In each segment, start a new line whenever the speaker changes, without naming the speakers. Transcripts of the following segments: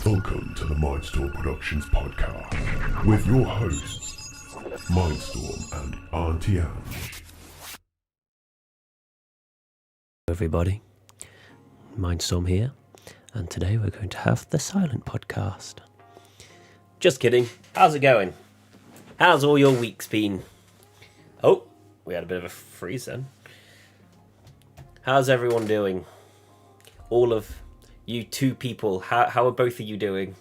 Welcome to the Mindstorm Productions podcast with your hosts, Mindstorm and Auntie Ange.
Everybody, Mindstorm here, and today we're going to have the silent podcast. Just kidding. How's it going? How's all your weeks been? Oh, we had a bit of a freeze then. How's everyone doing? All of you two people, how are both of you doing?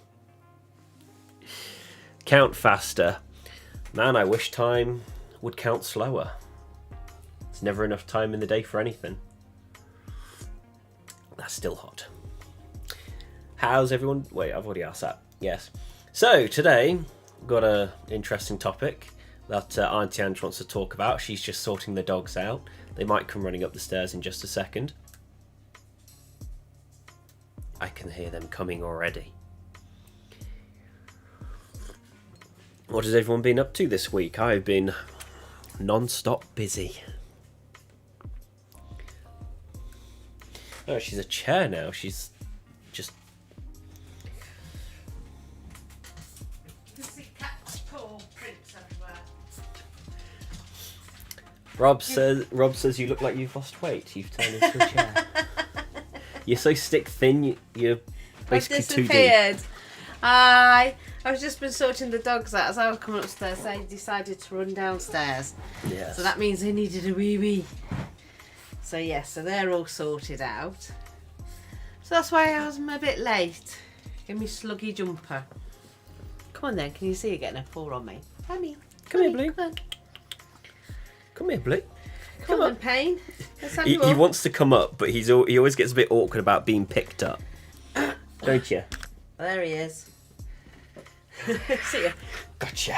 Count faster. Man, I wish time would count slower. There's never enough time in the day for anything. That's still hot. How's everyone? Wait, I've already asked that. Yes. So, today, we've got an interesting topic that Auntie Ange wants to talk about. She's just sorting the dogs out. They might come running up the stairs in just a second. I can hear them coming already. What has everyone been up to this week? I've been non-stop busy. Oh, she's a chair now. She's just...
You can see cat's paw prints everywhere.
Rob says you look like you've lost weight. You've turned into a chair. You're so stick thin. You're basically 2D.
Disappeared. I've just been sorting the dogs out. As I was coming upstairs, they decided to run downstairs.
Yes.
So that means they needed a wee wee. So yes, so they're all sorted out. So that's why I was a bit late. Give me sluggy jumper. Come on then, can you see you getting a paw on me? Honey,
Come here, Blue.
Come on,
Come here, Blue.
come on, Pain. Let's have
He
you up.
wants to come up, but he always gets a bit awkward about being picked up. Don't you?
There he is. See ya.
Gotcha.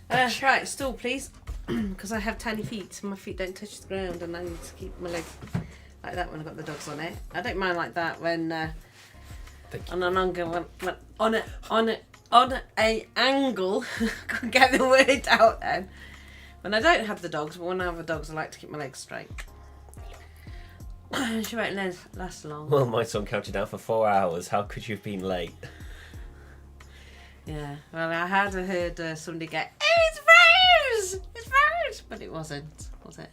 Right, stool please. Because I have tiny feet and my feet don't touch the ground and I need to keep my legs like that when I've got the dogs on it. I don't mind like that when on an angle on a angle. Can't get the word out then. When I don't have the dogs, but when I have the dogs I like to keep my legs straight. She won't last long.
Well, my son counted down for 4 hours. How could you have been late?
Yeah, well I had heard somebody go, "Oh, it's Rose! It's Rose!" But it wasn't, was it?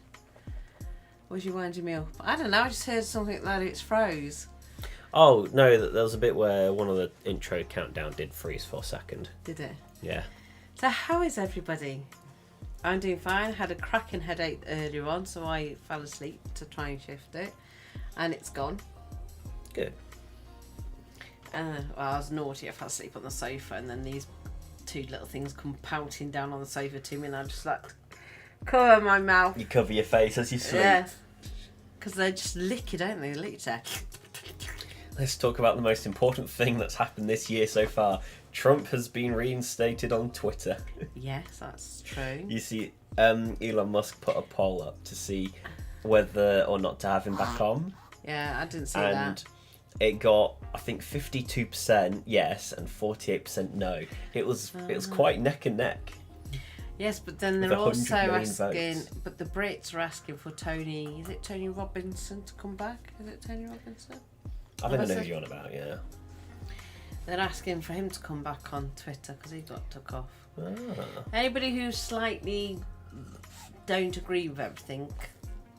Was you winding me up? I don't know, I just heard something that it's froze.
Oh, no, there was a bit where one of the intro countdown did freeze for a second.
Did it?
Yeah.
So how is everybody? I'm doing fine. I had a cracking headache earlier on, so I fell asleep to try and shift it. And it's gone.
Good.
Well, I was naughty. I fell asleep on the sofa, and then these two little things come pouting down on the sofa to me, and I just like cover my mouth.
You cover your face as you sleep.
Yeah. Because they just lick you, don't they? They lick you there.
Let's talk about the most important thing that's happened this year so far. Trump has been reinstated on Twitter.
Yes, that's true.
You see, Elon Musk put a poll up to see whether or not to have him back on.
Yeah, I didn't see
And
that.
it got, I think, 52% yes and 48% no. It was quite neck and neck.
Yes, but then
With
they're
100
also
million
asking,
votes.
but the Brits are asking for Tony, is it Tony Robinson to come back? Is it Tony Robinson?
I think I
was
know
it?
who you're on about, yeah.
They're asking for him to come back on Twitter because he got took off.
Ah.
Anybody who slightly don't agree with everything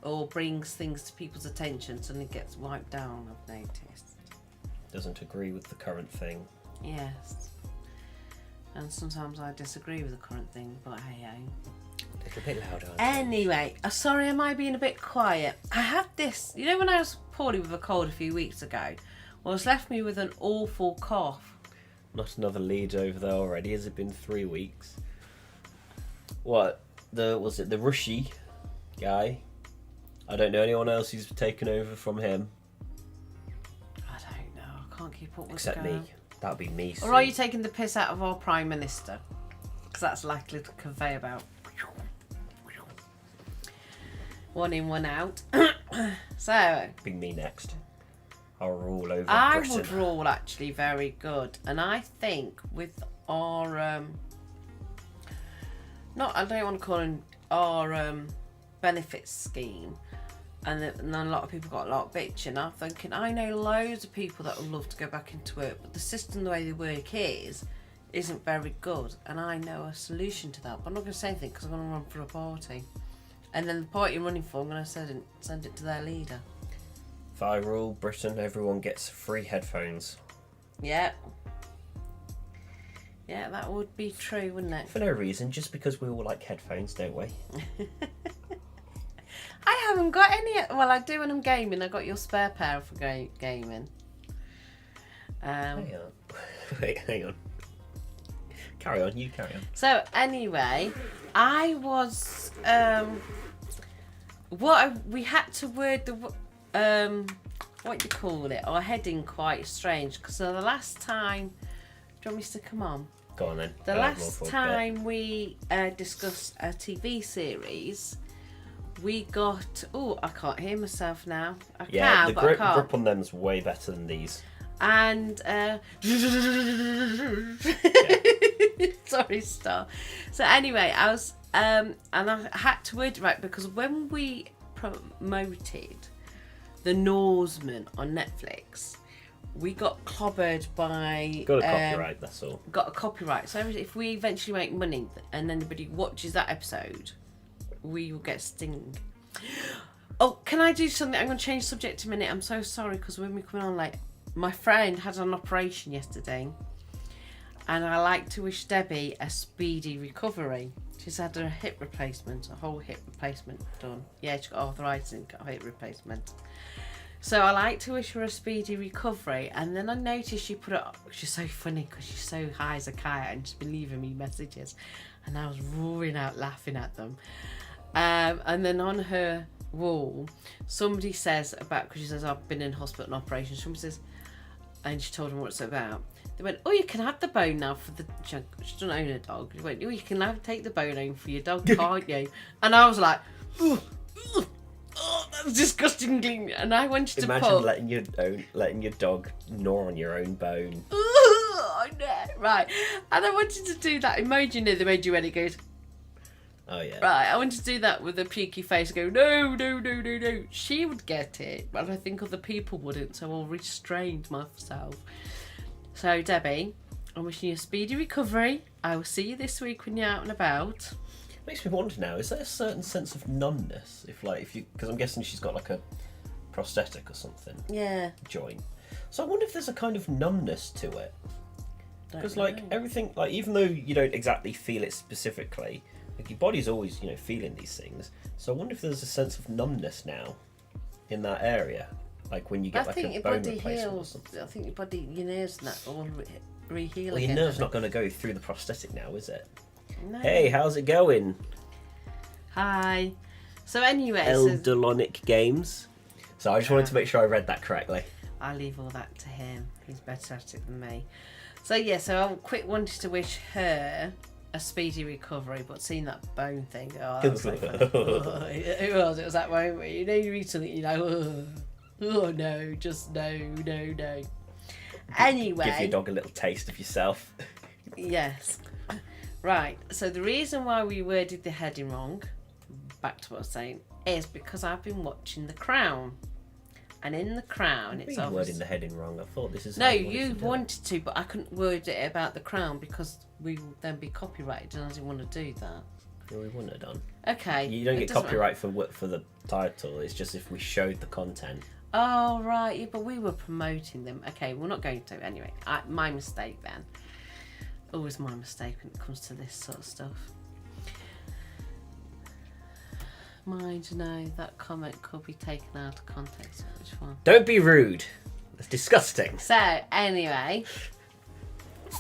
or brings things to people's attention suddenly gets wiped down, I've noticed.
Doesn't agree with the current thing.
Yes. And sometimes I disagree with the current thing, but hey-ho.
A little bit louder.
Anyway, sorry, am I being a bit quiet? I had this, you know when I was poorly with a cold a few weeks ago? Well, it's left me with an awful cough.
Not another lead over there already. Has it been 3 weeks? What? Was it the Rushy guy? I don't know anyone else who's taken over from him.
I don't know, I can't keep up with
Except
the
me. That would be me soon.
Or are you taking the piss out of our Prime Minister? Because that's likely to convey about. One in, one out. So,
Be me next. I'll rule over
I
Britain.
would rule actually very good. And I think with our... I don't want to call it our benefits scheme. and then a lot of people got a lot of bitching. I'm thinking, I know loads of people that would love to go back into work, but the system, the way they work isn't very good, and I know a solution to that. But I'm not going to say anything because I'm going to run for a party, and then the party I'm running for, I'm going to send it to their leader.
If I rule Britain, everyone gets free headphones.
Yeah. Yeah, that would be true, wouldn't it?
For no reason, just because we all like headphones, don't we?
I haven't got any. Well, I do when I'm gaming. I got your spare pair for gaming.
Hang on. Wait, hang on. Carry on, you carry on.
So anyway, I was we had to word the what do you call it? Our heading quite strange because the last time. Do you want me to come on?
Go on then.
The last time we discussed a TV series, we got. Oh, I can't hear myself now. I can,
the
but I can't.
grip on them's way better than these.
And sorry, Star. So anyway, I was and I had to word it right because when we promoted The Norseman on Netflix, we got clobbered by...
Got a copyright, that's all.
Got a copyright. So if we eventually make money and anybody watches that episode, we will get sting. Oh, can I do something? I'm going to change subject in a minute. I'm so sorry because when we're coming on late, my friend had an operation yesterday and I like to wish Debbie a speedy recovery. She's had a hip replacement, a whole hip replacement done. Yeah, she got arthritis and got a hip replacement. So I like to wish her a speedy recovery, and then I noticed she put it up. She's so funny because she's so high as a kite and she's been leaving me messages, and I was roaring out laughing at them. And then on her wall, somebody says about, because she says I've been in hospital and operation. Somebody says, and she told them what it's about. They went, oh, you can have the bone now for the. She doesn't own a dog. She went, oh, you can take the bone home for your dog, can't you? And I was like, oh, that's disgusting. And I wanted to
imagine letting your dog gnaw on your own bone.
Oh no! Right, and I wanted to do that emoji near the emoji when it goes.
Oh yeah.
Right, I wanted to do that with a pukey face. Go no. She would get it, but I think other people wouldn't. So I restrained myself. So Debbie, I'm wishing you a speedy recovery. I will see you this week when you're out and about.
Makes me wonder now, is there a certain sense of numbness because I'm guessing she's got like a prosthetic or something.
Yeah.
Joint. So I wonder if there's a kind of numbness to it. Because everything, even though you don't exactly feel it specifically, your body's always, feeling these things. So I wonder if there's a sense of numbness now in that area. Like when you get a bone replacement or something.
I think your nerves and that all re-heal
Well,
again.
your nerve's not going to go through the prosthetic now, is it?
No.
Hey, how's it going?
Hi. So anyway,
Eldolonic Games. So I just wanted to make sure I read that correctly.
I'll leave all that to him. He's better at it than me. So yeah, so I quick wanted to wish her a speedy recovery, but seeing that bone thing, that was so funny. It was that moment where you read something, oh no, just no. Anyway.
Give your dog a little taste of yourself.
Yes. Right, so the reason why we worded the heading wrong, back to what I was saying, is because I've been watching The Crown. And in The Crown, it's obviously...
wording the heading wrong. I thought this is...
No, you wanted to, but I couldn't word it about The Crown because we would then be copyrighted and I didn't want to do that.
Well, we wouldn't have done.
Okay.
You don't get copyright for the title, it's just if we showed the content.
Oh, right, yeah, but we were promoting them. Okay, we're not going to anyway. My mistake then. Always my mistake when it comes to this sort of stuff. Mind that comment could be taken out of context. Which one?
Don't be rude. That's disgusting.
So anyway,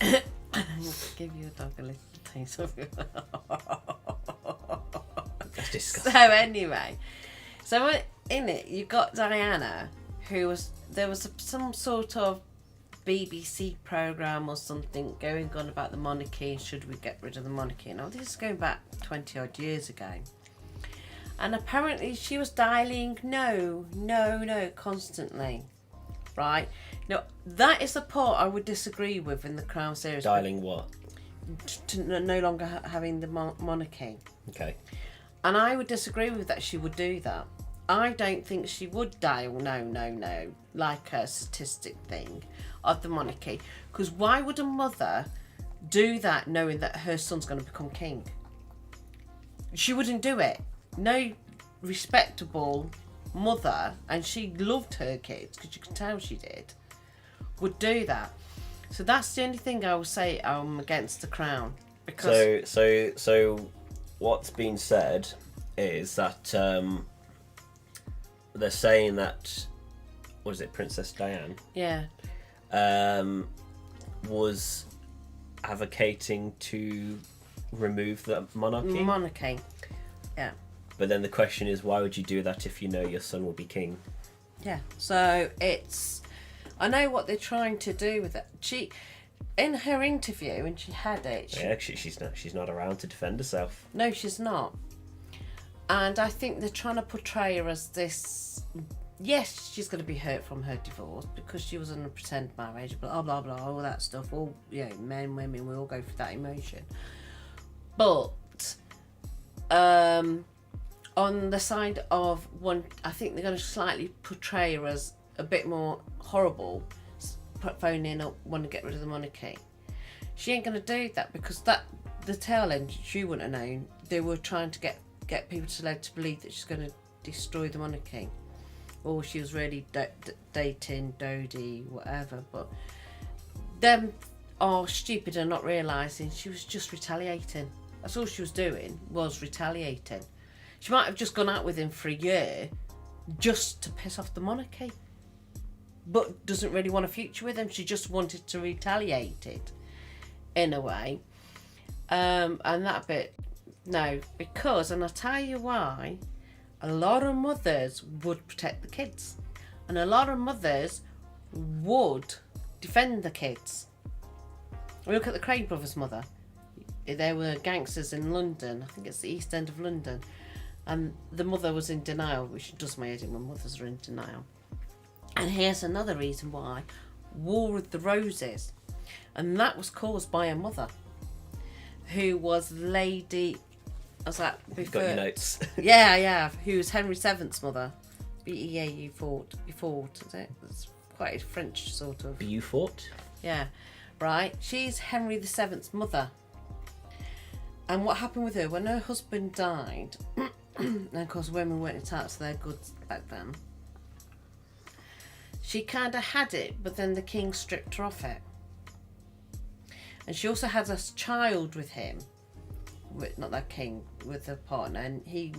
give your dog a little taste of it.
That's disgusting.
So anyway, in it you got Diana, there was some sort of BBC programme or something going on about the monarchy and should we get rid of the monarchy. Now this is going back 20 odd years ago. And apparently she was dialing no constantly. Right? Now that is the part I would disagree with in the Crown series.
Dialing what?
To no longer having the monarchy.
Okay.
And I would disagree with that she would do that. I don't think she would die. No, like a statistic thing of the monarchy. Because why would a mother do that knowing that her son's going to become king? She wouldn't do it. No respectable mother, and she loved her kids, because you can tell she did, would do that. So that's the only thing I will say I'm against the crown. Because
So what's been said is that they're saying that, was it Princess Diane?
Yeah.
Was advocating to remove the monarchy.
Monarchy. Yeah.
But then the question is, why would you do that if you know your son will be king?
Yeah. So it's, I know what they're trying to do with it. She, in her interview, when she had it,
She's not around to defend herself.
No, she's not. And I think they're trying to portray her as this. Yes, she's going to be hurt from her divorce because she was in a pretend marriage, blah blah blah, all that stuff. All, you know, men, women, we all go through that emotion. But on the side of one, I think they're going to slightly portray her as a bit more horrible, phoning up, want to get rid of the monarchy. She ain't going to do that, because that, the tail end, she wouldn't have known. They were trying to get people to led to believe that she's going to destroy the monarchy, or she was really dating Dodie, whatever. But them are stupid and not realising she was just retaliating. That's all she was doing, was retaliating. She might have just gone out with him for a year just to piss off the monarchy, but doesn't really want a future with him. She just wanted to retaliate it, in a way. And that bit, no, because, and I'll tell you why, a lot of mothers would protect the kids, and a lot of mothers would defend the kids. Look at the Craig brothers' mother. They were gangsters in London. I think it's the East End of London. And the mother was in denial, which does my head in when mothers are in denial. And here's another reason why. War of the Roses. And that was caused by a mother who was Lady... I was like...
You've got your notes.
Yeah. Who was Henry VII's mother. Beaufort, is it? It's quite a French sort of...
Beaufort?
Yeah. Right. She's Henry VII's mother. And what happened with her, when her husband died... and of course women weren't entitled to their goods back then, she kind of had it, but then the king stripped her off it. And she also had a child with him, not that king, with her partner, and he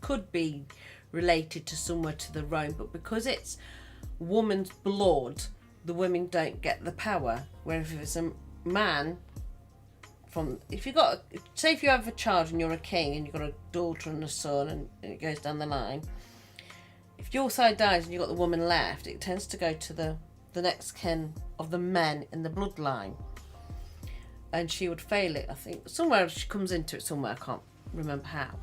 could be related to somewhere to the Rome, but because it's woman's blood, the women don't get the power. Whereas if it's a man, if you have a child and you're a king and you've got a daughter and a son, and it goes down the line, if your side dies and you've got the woman left, it tends to go to the next kin of the men in the bloodline, and she would fail it. I think somewhere she comes into it somewhere, I can't remember how.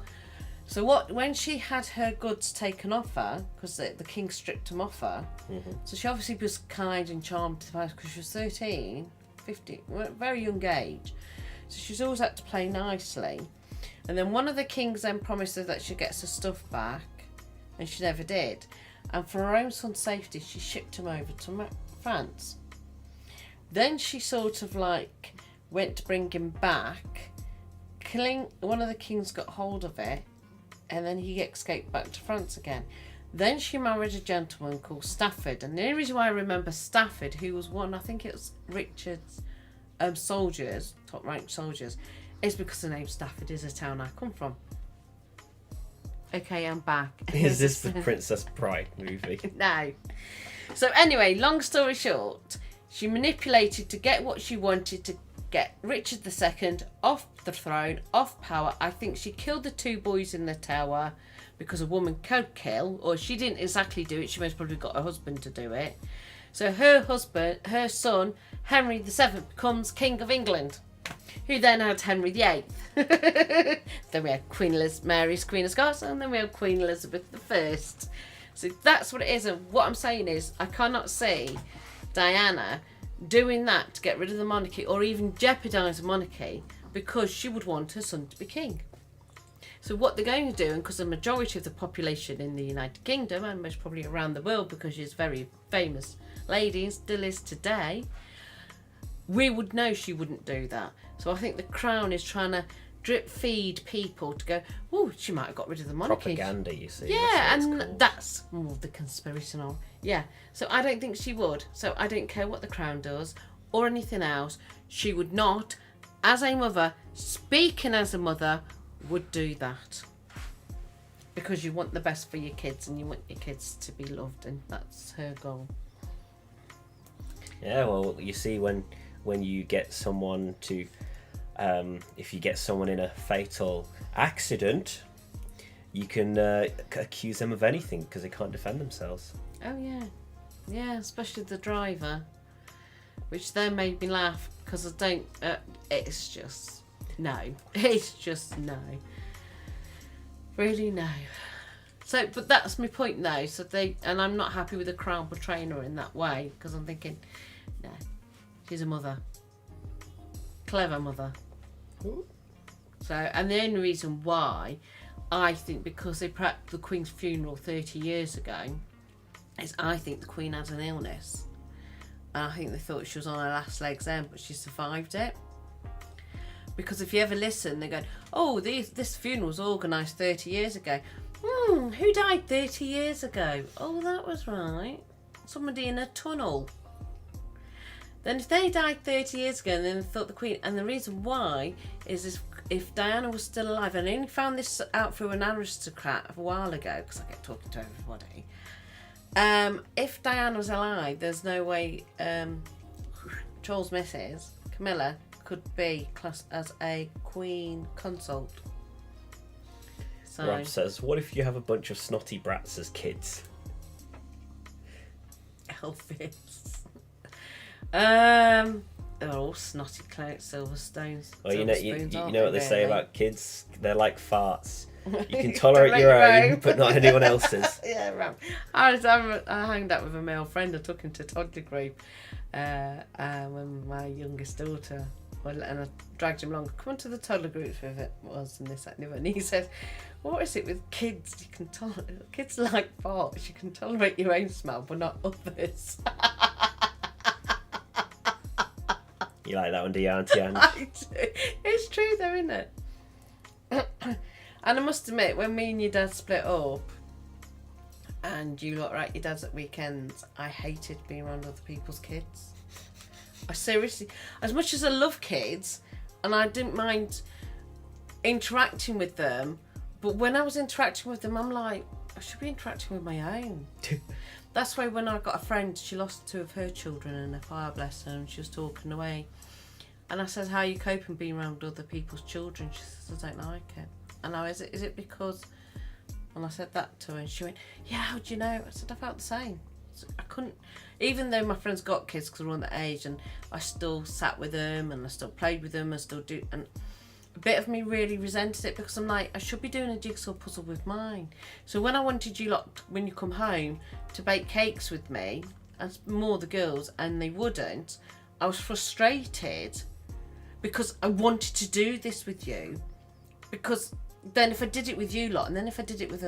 So when she had her goods taken off her, because the king stripped them off her, so she obviously was kind and charmed to the house, because she was 13, 15, very young age. So she's always had to play nicely. And then one of the kings then promised her that she gets her stuff back, and she never did. And for her own son's safety, she shipped him over to France. Then she sort of like went to bring him back. One of the kings got hold of it, and then he escaped back to France again. Then she married a gentleman called Stafford. And the only reason why I remember Stafford, who was one, I think it was Richard's soldiers, top ranked soldiers, is because the name Stafford is a town I come from. Okay, I'm back.
Is this the Princess Bride movie?
No. So anyway, long story short, she manipulated to get what she wanted, to get Richard II off the throne, off power. I think she killed the two boys in the tower, because a woman could kill, or she didn't exactly do it, she most probably got her husband to do it. So her son, Henry VII, becomes King of England, who then had Henry VIII. Then we had Queen Mary's Queen of Scots, and then we had Queen Elizabeth I. So that's what it is. And what I'm saying is, I cannot see Diana doing that to get rid of the monarchy, or even jeopardise the monarchy, because she would want her son to be king. So what they're going to do, and because the majority of the population in the United Kingdom, and most probably around the world, because she's a very famous lady and still is today, we would know she wouldn't do that. So I think the Crown is trying to drip feed people to go, oh, she might have got rid of the monarchy.
Propaganda, you see.
Yeah, and that's more of the conspiracy. Yeah, so I don't think she would. So I don't care what the Crown does or anything else. She would not, as a mother, speaking as a mother, would do that. Because you want the best for your kids and you want your kids to be loved, and that's her goal.
Yeah, well, you see, when you get someone to, if you get someone in a fatal accident, you can accuse them of anything because they can't defend themselves.
Oh yeah, especially the driver, which then made me laugh because I don't. It's just no. It's just no. Really no. So, but that's my point now. So and I'm not happy with the Crown portraying her in that way because I'm thinking, no, she's a mother, clever mother. So, and the only reason why I think because they prepped the Queen's funeral 30 years ago is I think the Queen had an illness. And I think they thought she was on her last legs then, but she survived it. Because if you ever listen, they go, oh, this funeral was organised 30 years ago. Who died 30 years ago? Oh, that was right. Somebody in a tunnel. Then if they died 30 years ago and then they thought the Queen... And the reason why is if Diana was still alive, and I only found this out through an aristocrat a while ago, because I get talking to everybody. If Diana was alive, there's no way Charles' missus, Camilla, could be classed as a Queen consort. So,
Rob says, what if you have a bunch of snotty brats as kids?
Elvis. They're all snotty clouts, Silverstones.
Well, you know what they say about kids? They're like farts. You can
Don't
tolerate
make
your
your
own,
own.
but not anyone else's.
Yeah, right. I hanged out with a male friend. I took him to toddler group when my youngest daughter, and I dragged him along. Come on to the toddler group with it was and this that and the other. And he said, "What is it with kids? You can tolerate kids like farts. You can tolerate your own smell, but not others."
You like that one, do you, Auntie Ange?
I do. It's true though, isn't it? And I must admit, when me and your dad split up, and you lot were at your dad's at weekends, I hated being around other people's kids. I seriously, as much as I love kids, and I didn't mind interacting with them, but when I was interacting with them, I'm like, I should be interacting with my own. That's why when I got a friend, she lost 2 of her children in a fire, bless her, and she was talking away. And I said, how are you coping being around other people's children? She says, I don't like it. And I, is it because, and I said that to her, and she went, yeah, how do you know? I said, I felt the same. So I couldn't, even though my friends got kids because we're on that age, and I still sat with them, and I still played with them, and still do, and a bit of me really resented it because I'm like, I should be doing a jigsaw puzzle with mine. So when I wanted you lot, when you come home, to bake cakes with me, and more the girls, and they wouldn't, I was frustrated because I wanted to do this with you. Because then if I did it with you lot, and then if I did it with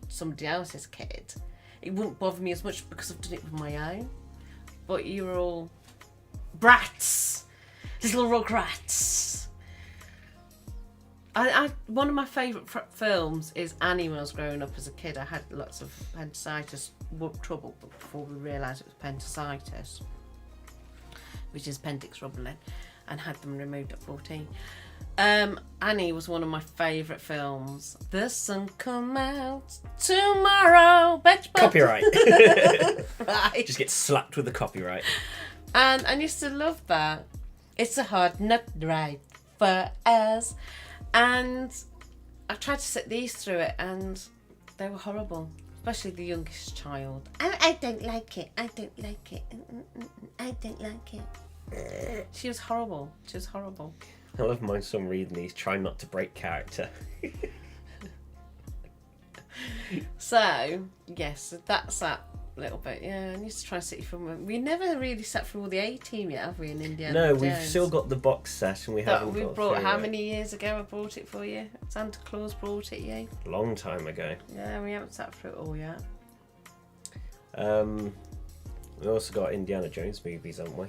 somebody else's kid, it wouldn't bother me as much because I've done it with my own. But you're all brats, little rugrats. One of my favourite films is Annie. When I was growing up as a kid, I had lots of appendicitis trouble before we realised it was appendicitis, which is appendix rubbling, and had them removed at 14. Annie was one of my favourite films. The sun come out tomorrow.
Copyright.
Right.
Just get slapped with the copyright.
And I used to love that. It's a hard nut right for us. And I tried to sit these through it, and they were horrible. Especially the youngest child. I don't like it. I don't like it. I don't like it. She was horrible. She was horrible.
I love Mindstorm reading these, trying not to break character.
So, yes, that's that A little bit, yeah. I need to try and sit you from. We never really sat through all the A-Team yet, have we, in Indiana
No,
Jones?
we've still got the box set and we haven't
we
got
brought.
through
How
it.
many years ago I brought it for you? Santa Claus brought it you.
Long time ago.
Yeah, we haven't sat through it all yet.
We also got Indiana Jones movies, haven't we?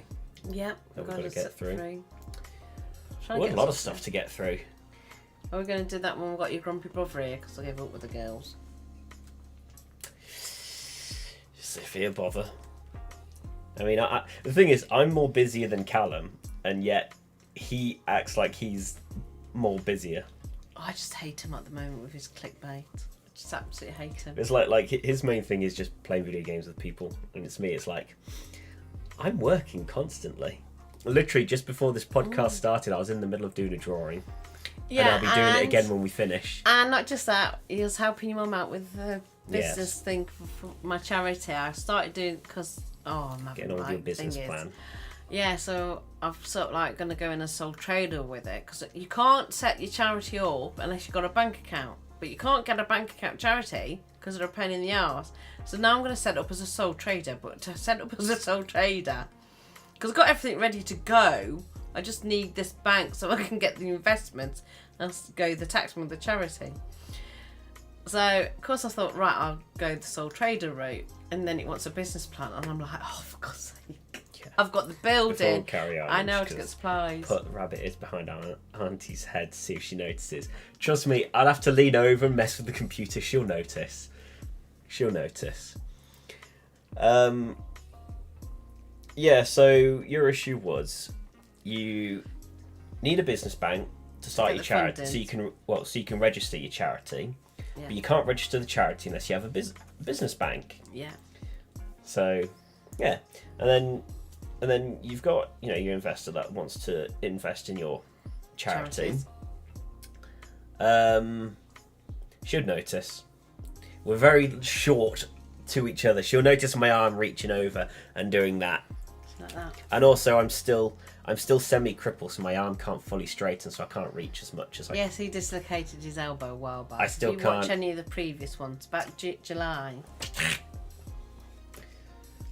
Yeah,
That
we've
we've
got to
gotta get
sit
through.
Trying
We've
to
got a
get
lot of
us
stuff to get through.
Are we going to do that when we've got your grumpy brother here? Because I gave up with the girls.
Just if you bother. I mean, the thing is, I'm more busier than Callum, and yet he acts like he's more busier.
I just hate him at the moment with his clickbait. I just absolutely hate him.
It's like his main thing is just playing video games with people, and it's me. It's like I'm working constantly. Literally, just before this podcast started, I was in the middle of doing a drawing.
Yeah,
and I'll be doing it again when we finish.
And not just that, he was helping your mum out with the business thing for my charity. I started doing because I'm having
Getting on with your business plan.
Yeah, so I'm sort of like going to go in as sole trader with it because you can't set your charity up unless you've got a bank account. But you can't get a bank account charity because they're a pain in the arse. So now I'm going to set up as a sole trader. But to set up as a sole trader, because I've got everything ready to go, I just need this bank so I can get the investments and go the tax with the charity. So, of course, I thought, right, I'll go the sole trader route. And then it wants a business plan. And I'm like, oh, for God's sake.
Yeah.
I've got the building.
Before we carry on,
I know how
just
to get supplies.
Put the rabbit ears behind Auntie's head to see if she notices. Trust me, I'll have to lean over and mess with the computer. She'll notice. She'll notice. Yeah, so your issue was you need a business bank to start
Get
your
the
charity,
funding.
so you can register your charity,
Yeah.
but you can't register the charity unless you have a business bank.
Yeah.
So, yeah, and then you've got your investor that wants to invest in your charity.
Charities.
Should notice we're very short to each other. She'll notice my arm reaching over and doing that.
Like that.
And also, I'm still semi-crippled, so my arm can't fully straighten, so I can't reach as much as I.
Yes, he dislocated his elbow a while back.
I still
Did you
can't.
watch any of the previous ones? Back July.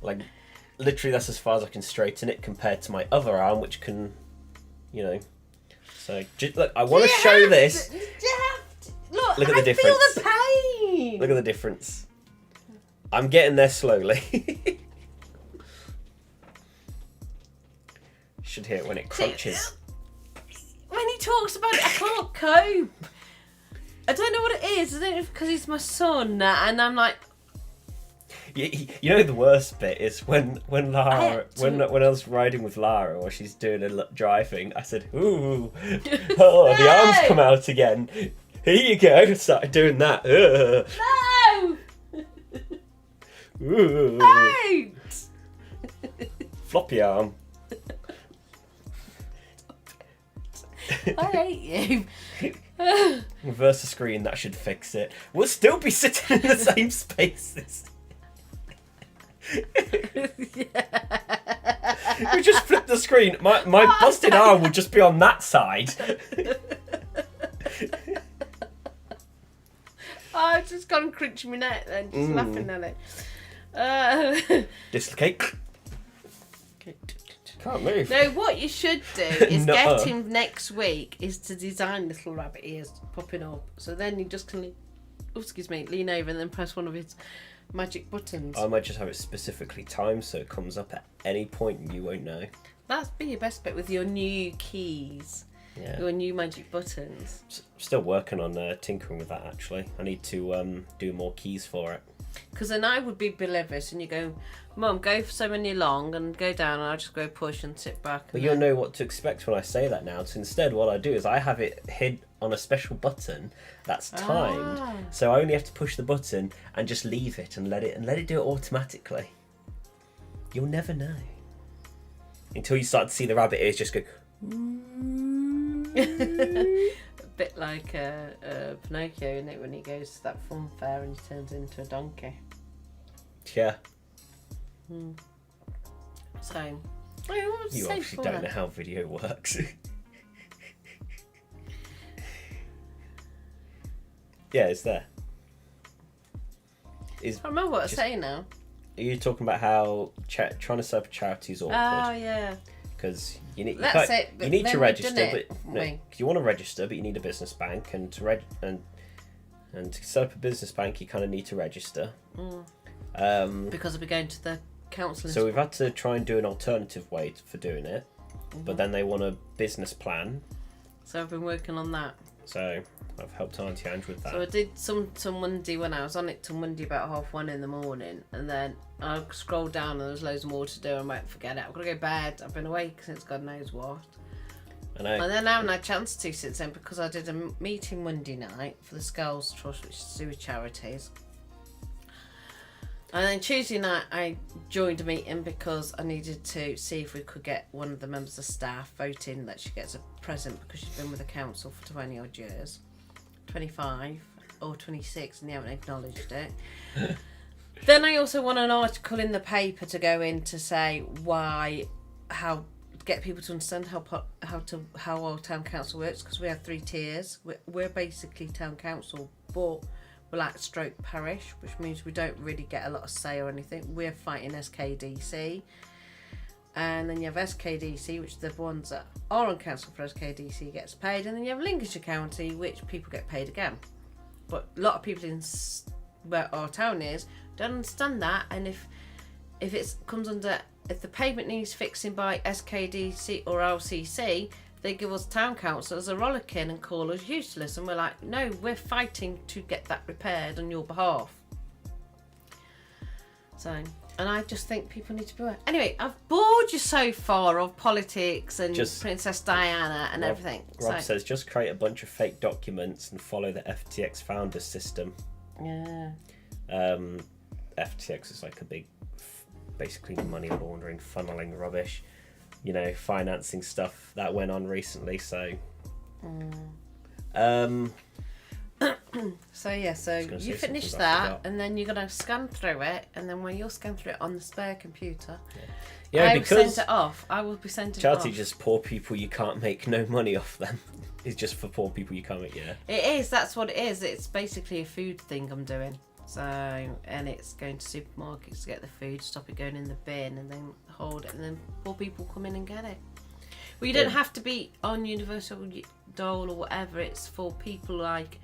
Like, literally, that's as far as I can straighten it compared to my other arm, which can, So, look, I want to show this. Look at the difference.
I feel the pain.
Look at the difference. I'm getting there slowly. Should hear it when it crunches.
When he talks about it, I can't cope. I don't know what it is. I don't know if because he's my son, and I'm like.
You know the worst bit is when Lara when I was riding with Lara while she's doing a driving. I said, "Ooh, oh, the arms come out again. Here you go." Started doing that.
No.
Ooh.
Don't.
Floppy arm.
I hate you.
Reverse the screen. That should fix it. We'll still be sitting in the same spaces. We just flip the screen. My busted arm will just be on that side.
I've just gone and crunched my neck then, just laughing at it.
Dislocate. Can't move.
No, what you should do is
No.
get him next week is to design little rabbit ears popping up. So then you just can, lean over and then press one of his magic buttons.
I might just have it specifically timed so it comes up at any point and you won't know.
That's be your best bet with your new keys.
Yeah.
Your new magic buttons.
Still working on tinkering with that actually. I need to do more keys for it.
Because then I would be oblivious and you go, Mum, go for so many long and go down and I'll just go push and sit back.
But you'll know what to expect when I say that now. So instead what I do is I have it hid on a special button that's timed. So I only have to push the button and just leave it and let it do it automatically. You'll never know. Until you start to see the rabbit ears just go.
A bit like Pinocchio, isn't it, when he goes to that fun fair and he turns into a donkey.
Yeah.
So, I mean, what was
You
say
obviously
before
don't
that?
know how video works. Yeah, it's there.
I remember what I was saying now.
Are you talking about how trying to set up a charity is awkward?
Oh yeah.
Because you need
That's it.
you need to register, but
We.
you want to register, but you need a business bank, and to and to set up a business bank, you kind of need to register.
Because we're going to the council.
So we've had to try and do an alternative way for doing it, but then they want a business plan.
So I've been working on that.
So I've helped Auntie Ange with that.
So I did some Monday when I was on it till Monday about 1:30 in the morning, and then I scrolled down and there was loads more to do. I might forget it. I've got to go to bed. I've been awake since God knows what.
I know.
And then I haven't had a chance to since then because I did a meeting Monday night for the Skulls Trust, which is to do with charities. And then Tuesday night I joined a meeting because I needed to see if we could get one of the members of staff voting that she gets a present because she's been with the council for 20 odd years. 25 or 26 and they haven't acknowledged it. Then I also want an article in the paper to go in to say how get people to understand how our town council works, because we have 3 tiers. We're basically town council, but we're like stroke parish, which means we don't really get a lot of say or anything. We're fighting SKDC. And then you have SKDC, which are the ones that are on council for SKDC gets paid. And then you have Lincolnshire County, which people get paid again. But a lot of people in where our town is don't understand that. And if it comes under, if the pavement needs fixing by SKDC or LCC, they give us town council as a rollicking and call us useless. And we're like, no, we're fighting to get that repaired on your behalf. So... And I just think people need to be aware. Anyway, I've bored you so far of politics and Princess Diana and everything.
Rob says, just create a bunch of fake documents and follow the FTX founders system.
Yeah.
FTX is like a big, basically money laundering, funneling rubbish, financing stuff that went on recently. So,
So you finish that, and then you're gonna scan through it, and then when you'll scan through it on the spare computer, because send it off. I will be sending it off.
Charity just poor people you can't make no money off them. It's just for poor people you can't make. Yeah.
It is. That's what it is. It's basically a food thing I'm doing. So, and it's going to supermarkets to get the food, stop it going in the bin, and then hold it, and then poor people come in and get it. Well, you don't have to be on universal dole or whatever. It's for people like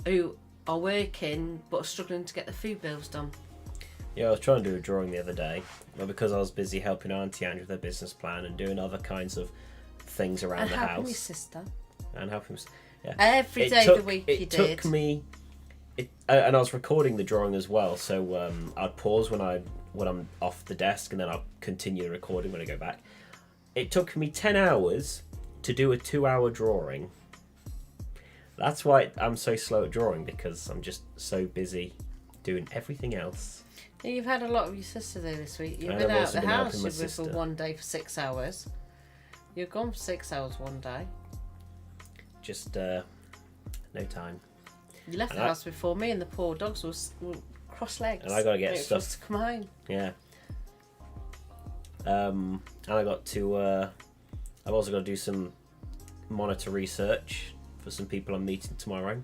who are working but are struggling to get the food bills done.
Yeah, I was trying to do a drawing the other day, but because I was busy helping Auntie Ange with her business plan and doing other kinds of things around the house.
And helping your sister.
And helping, yeah.
Every day of the week you did.
It took me, and I was recording the drawing as well, so I'd pause when I'm off the desk, and then I'll continue the recording when I go back. It took me 10 hours to do a 2-hour drawing. That's why I'm so slow at drawing, because I'm just so busy doing everything else.
You've had a lot of your sister there this week. You've been out of the house for 1 day for 6 hours. You've gone for 6 hours one day.
Just no time.
You left the house before me, and the poor dogs were cross legs.
And I got to get stuff
to come home.
Yeah. And I got to. I've also got to do some monitor research for some people I'm meeting tomorrow,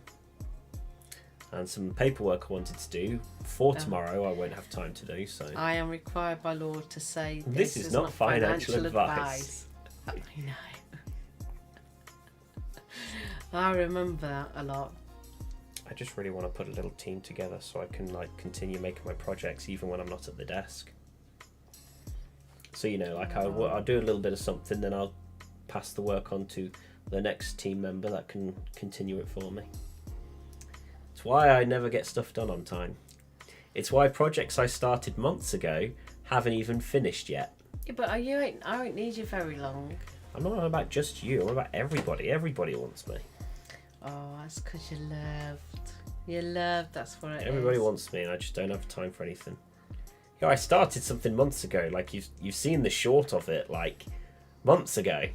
and some paperwork I wanted to do for tomorrow. I won't have time to do so.
I am required by law to say
this is not financial advice.
I know. I remember that a lot.
I just really want to put a little team together so I can continue making my projects even when I'm not at the desk. So I'll do a little bit of something, then I'll pass the work on to the next team member that can continue it for me. It's why I never get stuff done on time. It's why projects I started months ago haven't even finished yet.
Yeah, but I won't need you very long.
I'm not on about just you. I'm about everybody. Everybody wants me.
Oh, that's because you're loved. You're loved, that's what it is.
Everybody wants me, and I just don't have time for anything. Yeah, I started something months ago. You've seen the short of it, months ago.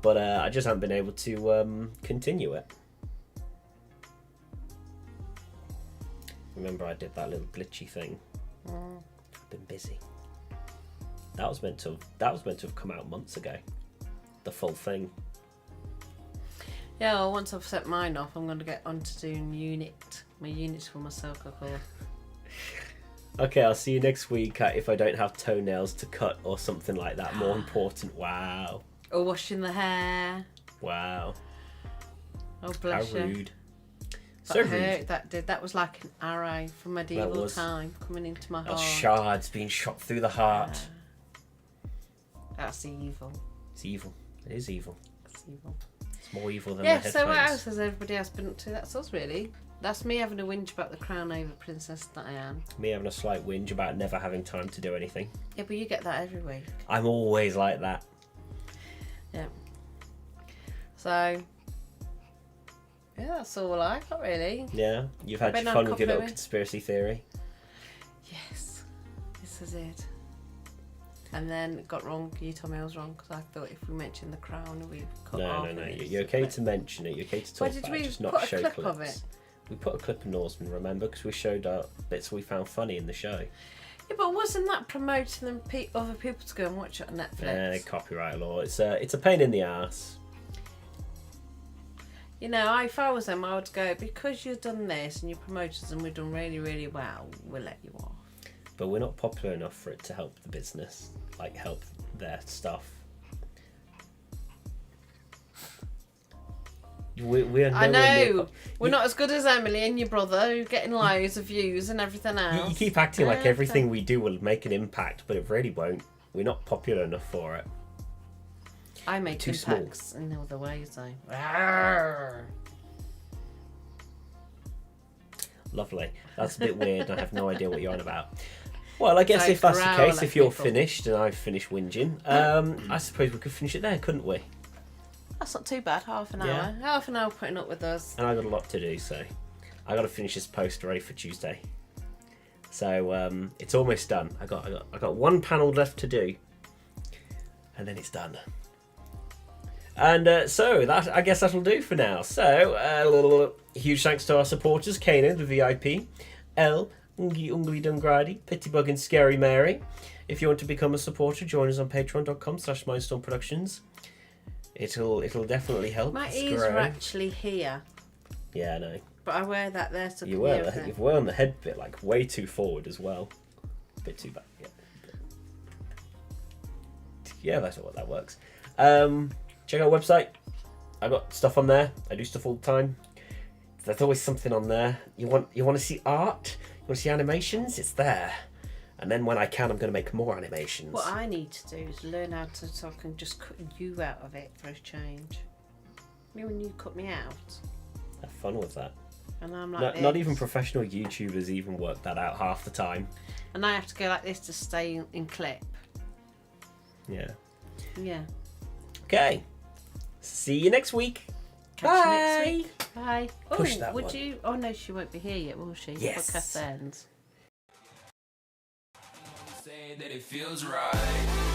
But I just haven't been able to continue it. Remember, I did that little glitchy thing. I've been busy. That was meant to have come out months ago. The full thing.
Yeah, well, once I've set mine off, I'm going to get on to doing my units for my circle cord.
Okay, I'll see you next week if I don't have toenails to cut or something like that. More important. Wow.
Or washing the hair.
Wow.
Oh, bless
How
you.
rude.
That
So
hurt,
rude.
that did. That was like an arrow from medieval time coming into my heart.
Shards being shot through the heart.
That's evil.
It's evil. It is evil.
It's evil.
It's more evil than
Yeah,
the headphones.
so what else has everybody else been up to? That's us, really. That's me having a whinge about the crown over princess that I am.
Me having a slight whinge about never having time to do anything.
Yeah, but you get that every week.
I'm always like that.
Yeah. So, yeah, that's all I got, really.
Yeah, you've had
Been
your
on
fun with your little
coffee.
conspiracy theory.
Yes, this is it. And then it got wrong. You told me I was wrong because I thought if we mentioned the crown, we'd cut off.
No. You're okay to mention it. You're okay to talk
Why did
about
we
it, just not
put a
show
clip
clips.
of it?
We put a clip of Norseman, remember? Because we showed bits we found funny in the show.
Yeah, but wasn't that promoting them other people to go and watch it on Netflix?
Copyright law. It's a pain in the ass.
You know, if I was them, I would go, because you've done this and you promoted us and we've done really, really well, we'll let you off.
But we're not popular enough for it to help the business, like help their stuff. We're
I
nowhere near
know. We're not as good as Emily and your brother, who's getting loads of views and everything else.
You keep acting like everything we do will make an impact, but it really won't. We're not popular enough for it.
I make
Too
impacts in other ways, though.
Lovely. That's a bit weird. I have no idea what you're on about. Well, I guess
So
if that's the
growl
case,
at
if you're
people.
finished and I've finished whinging, I suppose we could finish it there, couldn't we?
That's not too bad, half an hour.
Yeah.
Half an hour putting up with us.
And I've got a lot to do, so I got to finish this post ready for Tuesday. So it's almost done. I got one panel left to do, and then it's done. And so that, I guess that'll do for now. So huge thanks to our supporters: Caino, the VIP, Nggyunglydngraady, Pitybug, and Scary Mary. If you want to become a supporter, join us on patreon.com/Mindstorm Productions. It'll definitely help.
My
us
ears
grow.
are actually here,
Yeah, I know.
but I wear that there to
You
come
were.
here, isn't it?
You've worn the head bit like way too forward as well. A bit too back. Yeah, that's what that works. Check out our website. I got stuff on there. I do stuff all the time. There's always something on there. You want to see art? You want to see animations? It's there. And then when I can, I'm going to make more animations.
What I need to do is learn how to, so I can just cut you out of it for a change. You know when you cut me out,
Have fun with that.
and I'm like
Not
this,
even professional YouTubers even work that out half the time.
and I have to go like this to stay in clip.
Yeah.
Yeah.
Okay. See you next week.
Catch
Bye.
you next week. Bye.
Push
Oh,
that
would
one.
you? Oh no, she won't be here yet, will she?
Yes.
Podcast ends.
Say that it feels right.